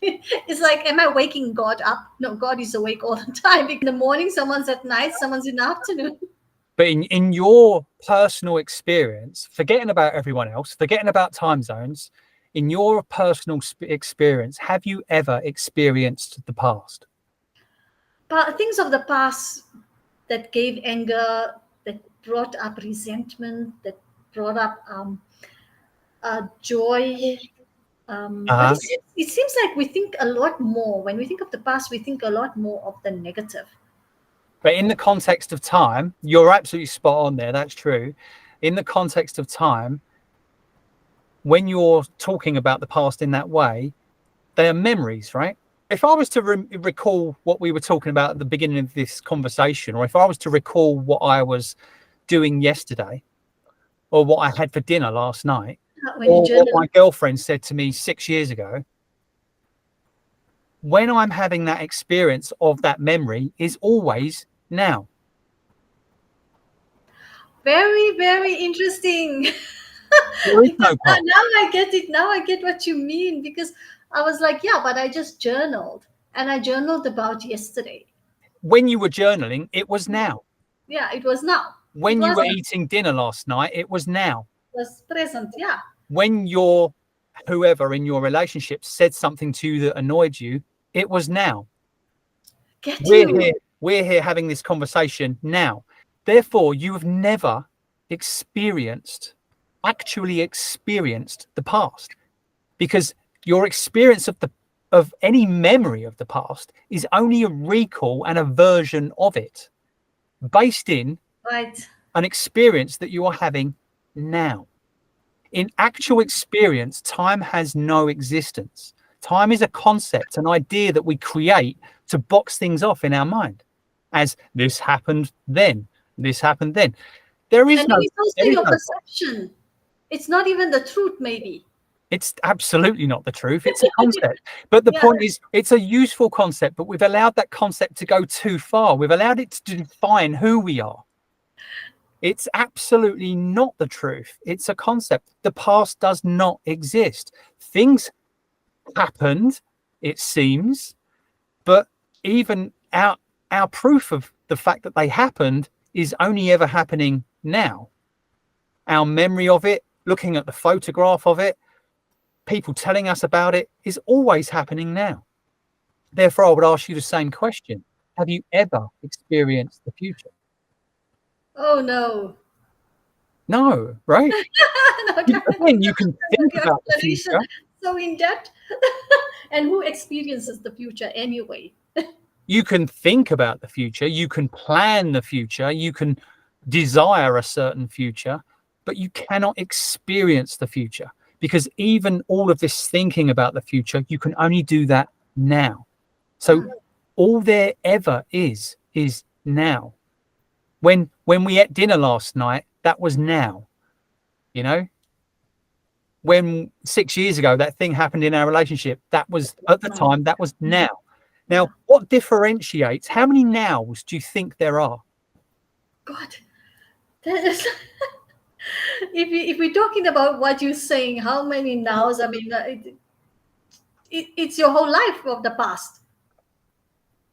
it's like, am I waking God up? No, God is awake all the time. In the morning, someone's at night, someone's in the afternoon. But in your personal experience, forgetting about everyone else, forgetting about time zones, in your personal experience, have you ever experienced the past? But things of the past that gave anger, that brought up resentment, that brought up joy. But Uh-huh. it seems like we think a lot more. When we think of the past, we think a lot more of the negative. But in the context of time, you're absolutely spot on there. That's true. In the context of time, when you're talking about the past in that way, they are memories, right? If I was to recall what we were talking about at the beginning of this conversation, or if I was to recall what I was doing yesterday, or what I had for dinner last night, When you or what journal, my girlfriend said to me 6 years ago, when I'm having that experience of that memory is always now. very, very interesting. There is Because no past. now I get it. Now I get what you mean. Because I was like, yeah, but I just journaled, and I journaled about yesterday. When you were journaling, it was now. Yeah, it was now. It When you were wasn't. eating dinner last night, it was now. It was present. Yeah. When your whoever in your relationship said something to you that annoyed you, it was now. Get We're you. here. We're here having this conversation now. Therefore, you have never actually experienced the past, because your experience of any memory of the past is only a recall and a version of it based in Right. an experience that you are having now. In actual experience, time has no existence. Time is a concept, an idea that we create to box things off in our mind as this happened then, this happened then. There is And then no, it's also there is your no, perception. It's not even the truth, maybe. it's absolutely not the truth. It's a concept. But the Yeah. point is, it's a useful concept, but we've allowed that concept to go too far. We've allowed it to define who we are. It's absolutely not the truth. It's a concept. The past does not exist. Things happened, it seems, but even our proof of the fact that they happened is only ever happening now. Our memory of it, looking at the photograph of it, people telling us about it, is always happening now. Therefore, I would ask you the same question. Have you ever experienced the future? Oh no. No, right? No, definitely Again, you not. can think Your about the explanation future. so in depth. And who experiences the future anyway? You can think about the future. You can plan the future. You can desire a certain future, but you cannot experience the future, because even all of this thinking about the future, you can only do that now. So all there ever is now. When we ate dinner last night, that was now. You know, when 6 years ago that thing happened in our relationship, that was at the time, that was now. Now, what differentiates, how many nows do you think there are? God, that is. If we're talking about what you're saying, how many nows? I mean, it's your whole life of the past.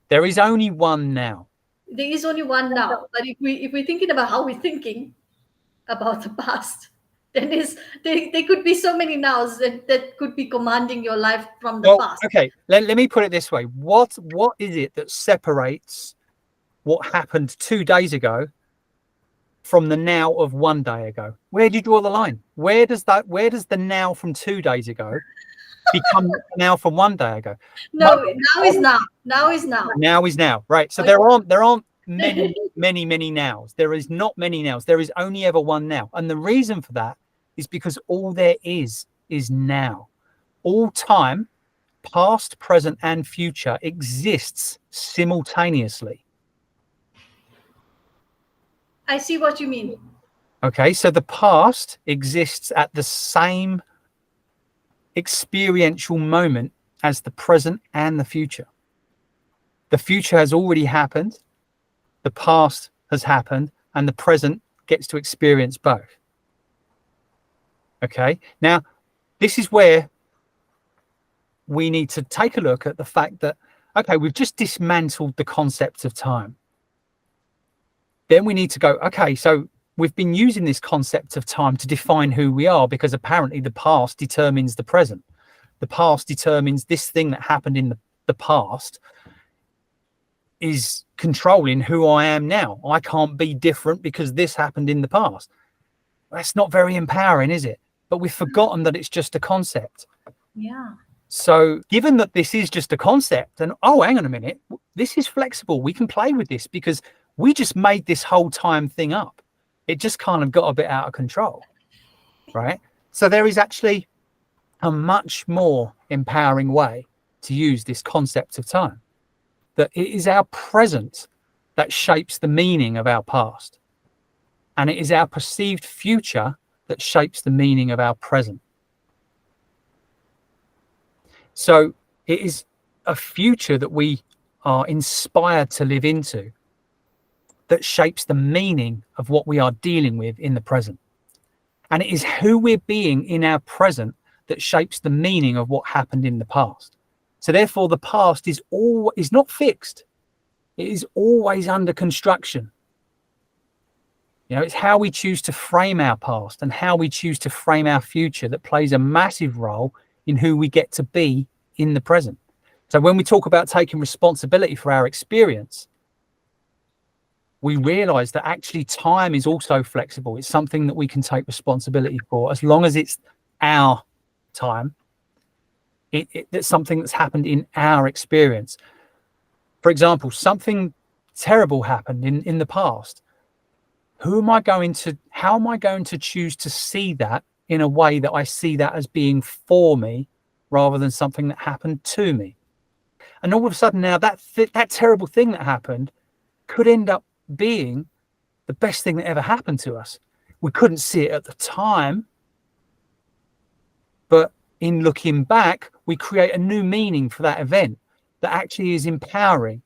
There is only one now. There is only one now. But if we're thinking about how we're thinking about the past, then there could be so many nows that could be commanding your life from the Well, past. okay, let me put it this way. What is it that separates what happened 2 days ago from the now of 1 day ago? Where do you draw the line? Where does the now from 2 days ago become now from 1 day ago? No, now is now. Now is now. Now is now, right? So Okay. there aren't many nows. There is not many nows. There is only ever one now, and the reason for that is because all there is now. All time, past, present, and future, exists simultaneously. I see what you mean. Okay, so the past exists at the same experiential moment as the present and the future. The future has already happened, the past has happened, and the present gets to experience both. Okay, now this is where we need to take a look at the fact that, okay, we've just dismantled the concept of time. Then we need to go, okay, so we've been using this concept of time to define who we are, because apparently the past determines the present. The past determines this thing that happened in the past is controlling who I am now. I can't be different because this happened in the past. That's not very empowering, is it? But we've forgotten that it's just a concept. Yeah. So given that this is just a concept, and oh, hang on a minute, this is flexible. We can play with this because we just made this whole time thing up. It just kind of got a bit out of control, right? So there is actually a much more empowering way to use this concept of time, that it is our present that shapes the meaning of our past. And it is our perceived future that shapes the meaning of our present. So it is a future that we are inspired to live into that shapes the meaning of what we are dealing with in the present. And it is who we're being in our present that shapes the meaning of what happened in the past. So therefore, the past is not fixed. It is always under construction. You know, it's how we choose to frame our past and how we choose to frame our future that plays a massive role in who we get to be in the present. So when we talk about taking responsibility for our experience, we realize that actually time is also flexible. It's something that we can take responsibility for as long as it's our time. It's something that's happened in our experience. For example, something terrible happened in the past. How am I going to choose to see that in a way that I see that as being for me rather than something that happened to me? And all of a sudden now that terrible thing that happened could end up being the best thing that ever happened to us. We couldn't see it at the time, but in looking back, we create a new meaning for that event that actually is empowering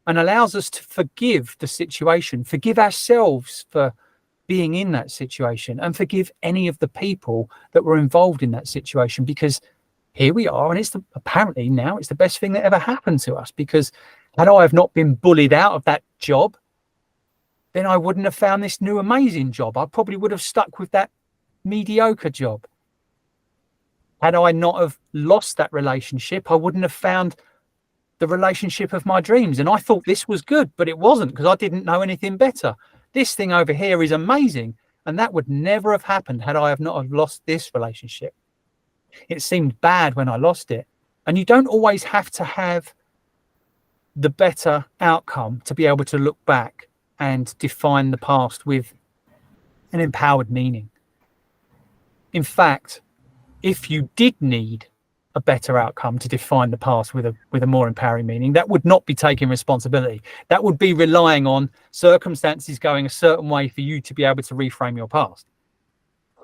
and allows us to forgive the situation, forgive ourselves for being in that situation, and forgive any of the people that were involved in that situation, because here we are, and apparently now it's the best thing that ever happened to us, because had I have not been bullied out of that job, then I wouldn't have found this new amazing job. I probably would have stuck with that mediocre job. Had I not have lost that relationship, I wouldn't have found the relationship of my dreams. And I thought this was good, but it wasn't, because I didn't know anything better. This thing over here is amazing, and that would never have happened had I have not have lost this relationship. It seemed bad when I lost it. And you don't always have to have the better outcome to be able to look back and define the past with an empowered meaning. In fact, if you did need a better outcome to define the past with a more empowering meaning, that would not be taking responsibility. That would be relying on circumstances going a certain way for you to be able to reframe your past.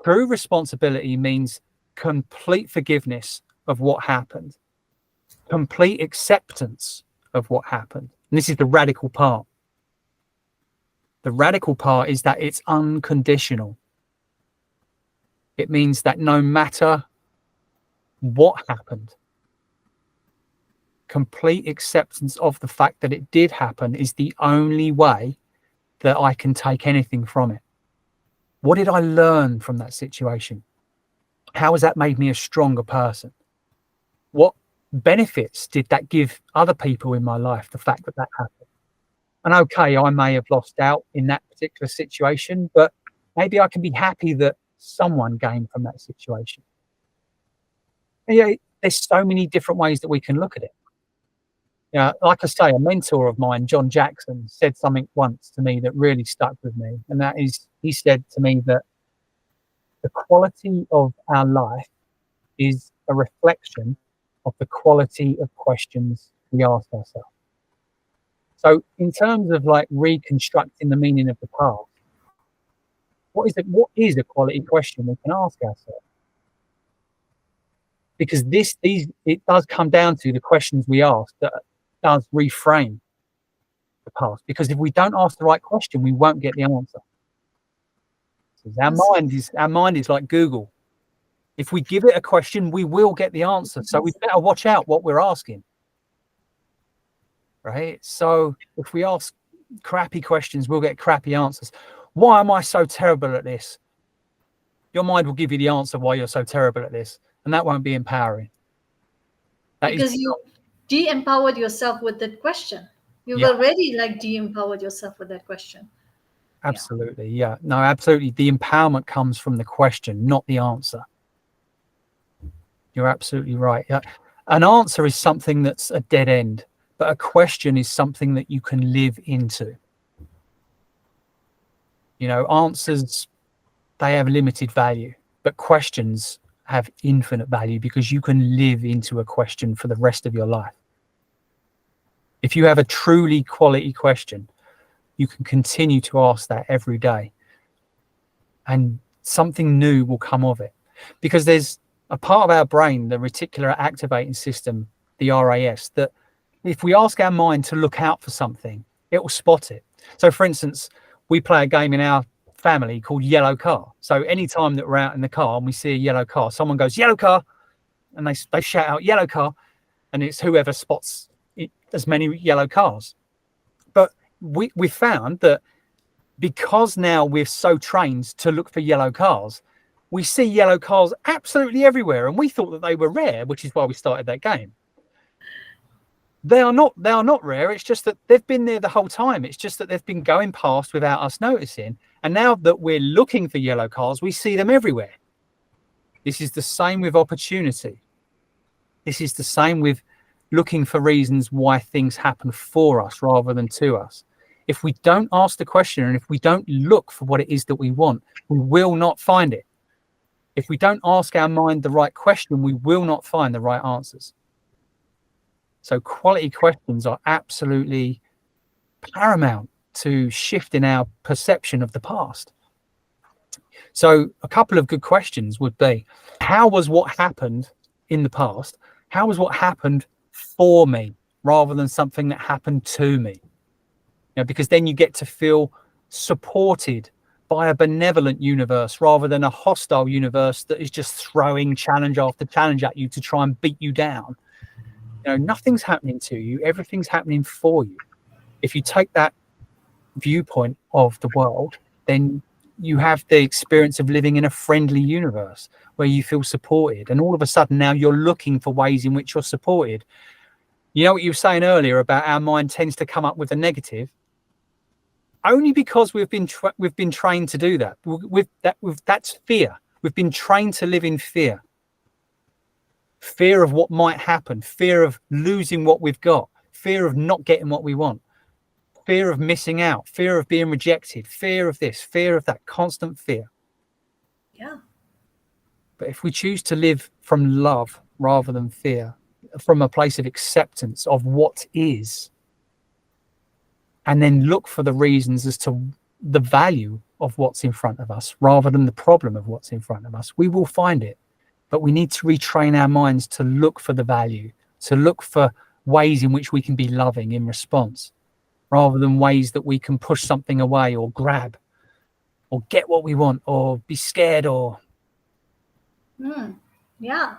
True responsibility means complete forgiveness of what happened, complete acceptance of what happened. And this is the radical part. The radical part is that it's unconditional. It means that no matter what happened, complete acceptance of the fact that it did happen is the only way that I can take anything from it. What did I learn from that situation? How has that made me a stronger person? What benefits did that give other people in my life, the fact that that happened? And okay, I may have lost out in that particular situation, but maybe I can be happy that someone gained from that situation. And yeah, there's so many different ways that we can look at it. Like I say, a mentor of mine, John Jackson, said something once to me that really stuck with me. And that is, he said to me that the quality of our life is a reflection of the quality of questions we ask ourselves. So in terms of like reconstructing the meaning of the past, what is a quality question we can ask ourselves? Because it does come down to the questions we ask that does reframe the past. Because if we don't ask the right question, we won't get the answer. Our mind is like Google. If we give it a question, we will get the answer. So we better watch out what we're asking. Right? So if we ask crappy questions, we'll get crappy answers. Why am I so terrible at this? Your mind will give you the answer why you're so terrible at this, and that won't be empowering. Because you de-empowered yourself with that question. You've already like de-empowered yourself with that question. Absolutely. Yeah. No, absolutely. The empowerment comes from the question, not the answer. You're absolutely right. Yeah. An answer is something that's a dead end, but a question is something that you can live into. Answers, they have limited value, but questions have infinite value because you can live into a question for the rest of your life. If you have a truly quality question, you can continue to ask that every day and something new will come of it, because there's a part of our brain, the reticular activating system, the RAS, that if we ask our mind to look out for something, it will spot it. So for instance, we play a game in our family called yellow car. So anytime that we're out in the car and we see a yellow car, someone goes yellow car, and they shout out yellow car, and it's whoever spots as many yellow cars. But we found that because now we're so trained to look for yellow cars, we see yellow cars absolutely everywhere, and we thought that they were rare, which is why we started that game. They are not rare. It's just that they've been there the whole time. It's just that they've been going past without us noticing. And now that we're looking for yellow cars, we see them everywhere. This is the same with opportunity. This is the same with looking for reasons why things happen for us rather than to us. If we don't ask the question and if we don't look for what it is that we want, we will not find it. If we don't ask our mind the right question, we will not find the right answers. So quality questions are absolutely paramount to shifting our perception of the past. So a couple of good questions would be, how was what happened in the past? How was what happened for me rather than something that happened to me? Because then you get to feel supported by a benevolent universe rather than a hostile universe that is just throwing challenge after challenge at you to try and beat you down. Nothing's happening to you. Everything's happening for you. If you take that viewpoint of the world, then you have the experience of living in a friendly universe where you feel supported. And all of a sudden now you're looking for ways in which you're supported. You know what you were saying earlier about our mind tends to come up with a negative? Only because we've been trained to do that. That's fear. We've been trained to live in fear. Fear of what might happen, fear of losing what we've got, fear of not getting what we want, fear of missing out, fear of being rejected, fear of this, fear of that, constant fear. Yeah. But if we choose to live from love rather than fear, from a place of acceptance of what is, and then look for the reasons as to the value of what's in front of us rather than the problem of what's in front of us, we will find it. But we need to retrain our minds to look for the value, to look for ways in which we can be loving in response, rather than ways that we can push something away or grab or get what we want or be scared or... Yeah.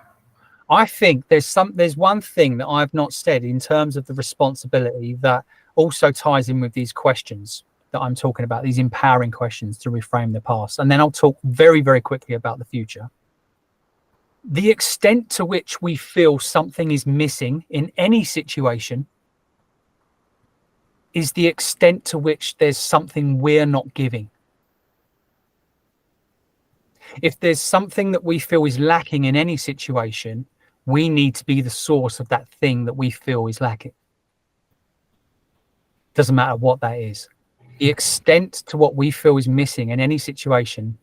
I think there's one thing that I've not said in terms of the responsibility that also ties in with these questions that I'm talking about, these empowering questions to reframe the past. And then I'll talk very, very quickly about the future. The extent to which we feel something is missing in any situation is the extent to which there's something we're not giving. If there's something that we feel is lacking in any situation, we need to be the source of that thing that we feel is lacking. Doesn't matter what that is. The extent to what we feel is missing in any situation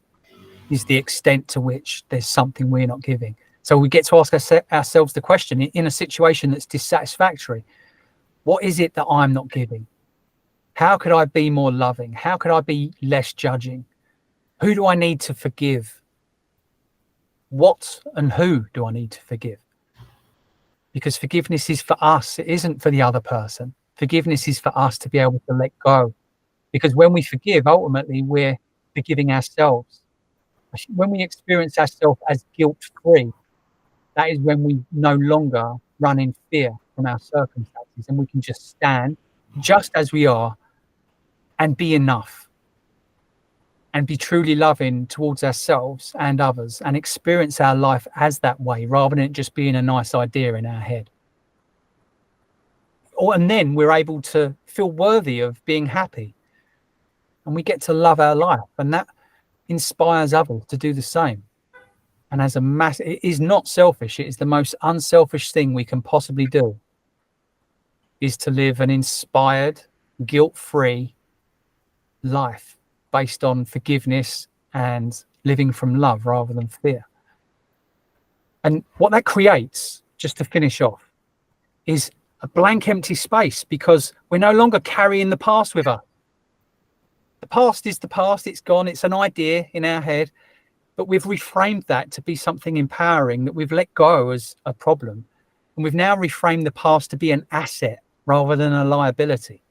is the extent to which there's something we're not giving. So we get to ask ourselves the question, in a situation that's dissatisfactory, what is it that I'm not giving? How could I be more loving? How could I be less judging? Who do I need to forgive? What and who do I need to forgive? Because forgiveness is for us. It isn't for the other person. Forgiveness is for us to be able to let go. Because when we forgive, ultimately, we're forgiving ourselves. When we experience ourselves as guilt-free, that is when we no longer run in fear from our circumstances, and we can just stand just as we are and be enough and be truly loving towards ourselves and others and experience our life as that way rather than it just being a nice idea in our head. And then we're able to feel worthy of being happy, and we get to love our life, and that inspires others to do the same. And as it is not selfish. It is the most unselfish thing we can possibly do, is to live an inspired, guilt-free life based on forgiveness and living from love rather than fear. And what that creates, just to finish off, is a blank, empty space, because we're no longer carrying the past with us. The past is the past. It's gone. It's an idea in our head. But we've reframed that to be something empowering, that we've let go as a problem. And we've now reframed the past to be an asset rather than a liability.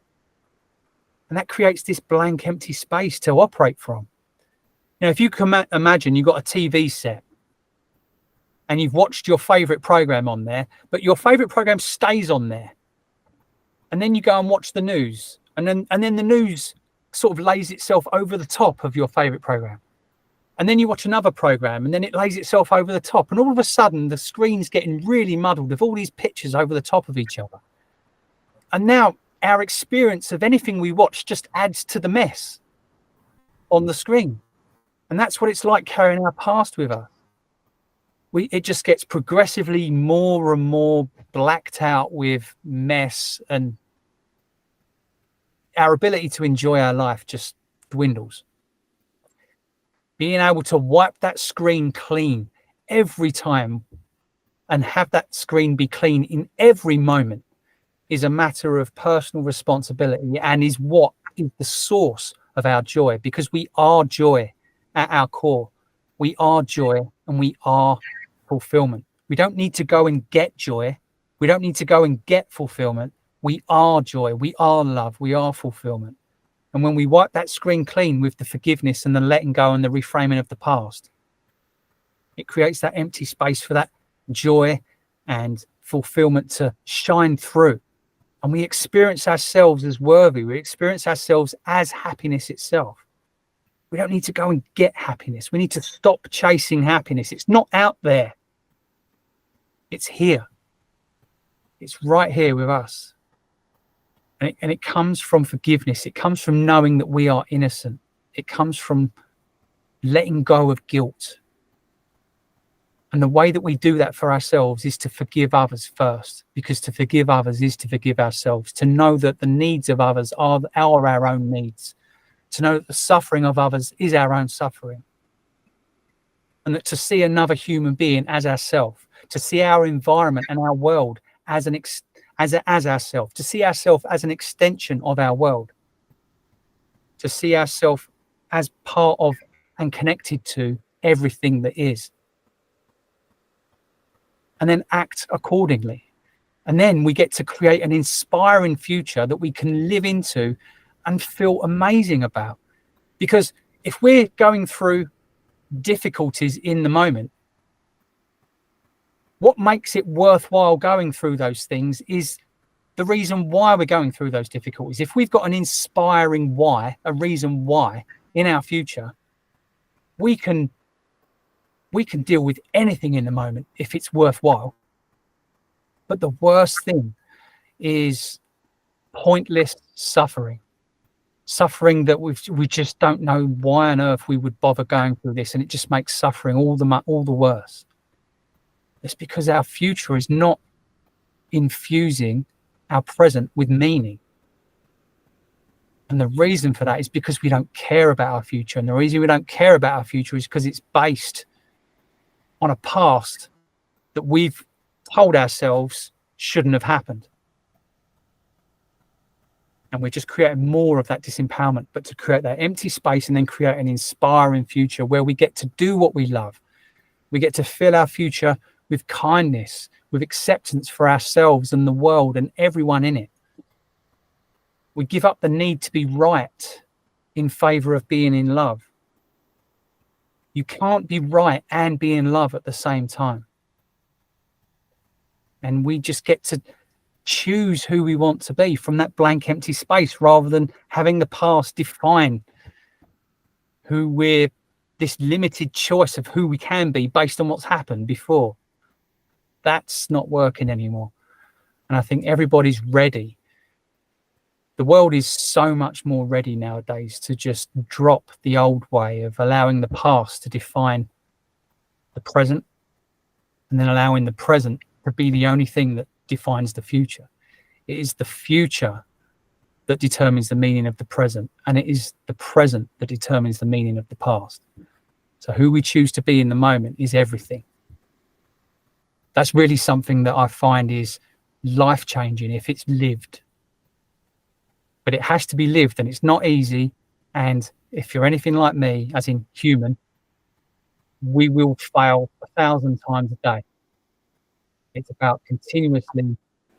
And that creates this blank, empty space to operate from. If you can imagine you've got a TV set and you've watched your favorite program on there, but your favorite program stays on there. And then you go and watch the news. And then the news sort of lays itself over the top of your favorite program. And then you watch another program and then it lays itself over the top. And all of a sudden, the screen's getting really muddled with all these pictures over the top of each other. And now our experience of anything we watch just adds to the mess on the screen. And that's what it's like carrying our past with us. It just gets progressively more and more blacked out with mess, and our ability to enjoy our life just dwindles. Being able to wipe that screen clean every time and have that screen be clean in every moment is a matter of personal responsibility, and is what is the source of our joy, because we are joy at our core. We are joy and we are fulfillment. We don't need to go and get joy. We don't need to go and get fulfillment. We are joy. We are love. We are fulfillment. And when we wipe that screen clean with the forgiveness and the letting go and the reframing of the past, it creates that empty space for that joy and fulfillment to shine through. And we experience ourselves as worthy. We experience ourselves as happiness itself. We don't need to go and get happiness. We need to stop chasing happiness. It's not out there. It's here. It's right here with us. And it comes from forgiveness. It comes from knowing that we are innocent. It comes from letting go of guilt. And the way that we do that for ourselves is to forgive others first, because to forgive others is to forgive ourselves, to know that the needs of others are our own needs, to know that the suffering of others is our own suffering, and that to see another human being as ourselves, to see our environment and our world as ourselves, to see ourselves as an extension of our world, to see ourselves as part of and connected to everything that is. And then act accordingly. And then we get to create an inspiring future that we can live into and feel amazing about. Because if we're going through difficulties in the moment, what makes it worthwhile going through those things is the reason why we're going through those difficulties. If we've got an inspiring why, a reason why in our future, we can deal with anything in the moment if it's worthwhile. But the worst thing is pointless suffering that we just don't know why on earth we would bother going through this, and it just makes suffering all the worse. It's because our future is not infusing our present with meaning. And the reason for that is because we don't care about our future. And the reason we don't care about our future is because it's based on a past that we've told ourselves shouldn't have happened. And we're just creating more of that disempowerment, but to create that empty space and then create an inspiring future where we get to do what we love. We get to fill our future with kindness, with acceptance for ourselves and the world and everyone in it. We give up the need to be right in favor of being in love. You can't be right and be in love at the same time. And we just get to choose who we want to be from that blank, empty space, rather than having the past define who we're, this limited choice of who we can be based on what's happened before. That's not working anymore. And I think everybody's ready. The world is so much more ready nowadays to just drop the old way of allowing the past to define the present, and then allowing the present to be the only thing that defines the future. It is the future that determines the meaning of the present, and it is the present that determines the meaning of the past. So who we choose to be in the moment is everything. That's really something that I find is life-changing if it's lived. But it has to be lived, and it's not easy. And if you're anything like me, as in human, we will fail 1,000 times a day. It's about continuously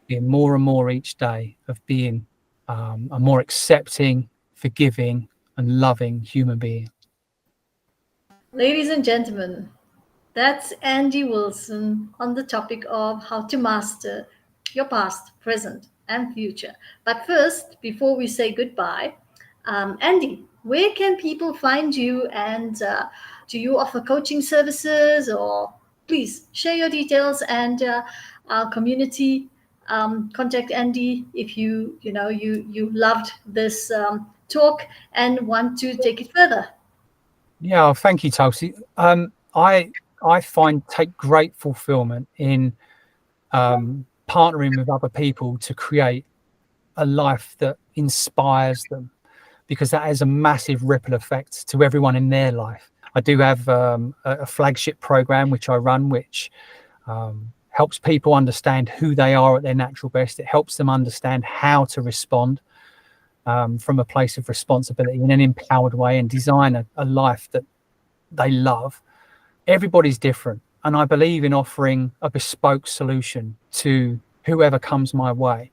being more and more each day of being a more accepting, forgiving, and loving human being. Ladies and gentlemen, that's Andy Wilson on the topic of how to master your past, present, and future. But first, before we say goodbye, Andy, where can people find you, and do you offer coaching services? Or please share your details, and our community contact Andy if you loved this talk and want to take it further. Yeah, thank you, Tulsi. I take great fulfillment in partnering with other people to create a life that inspires them, because that has a massive ripple effect to everyone in their life. I do have a flagship program which I run, which helps people understand who they are at their natural best. It helps them understand how to respond from a place of responsibility in an empowered way, and design a life that they love. Everybody's different, and I believe in offering a bespoke solution to whoever comes my way.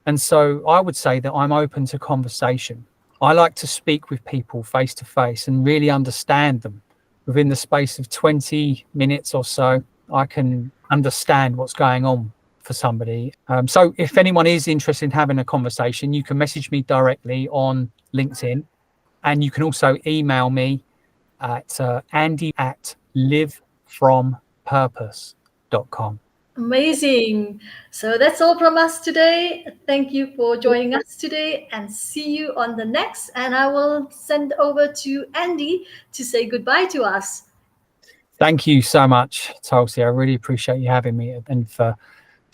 And so I would say that I'm open to conversation. I like to speak with people face to face and really understand them. Within the space of 20 minutes or so, I can understand what's going on for somebody. So, if anyone is interested in having a conversation, you can message me directly on LinkedIn, and you can also email me at andy@livefrompurpose.com. Amazing. So that's all from us today. Thank you for joining us today and see you on the next. And I will send over to Andy to say goodbye to us. Thank you so much, Tulsi. I really appreciate you having me, and for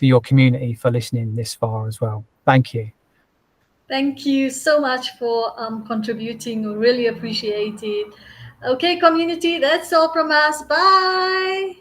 your community for listening this far as well. Thank you. Thank you so much for contributing. We really appreciate it. Okay, community, that's all from us. Bye.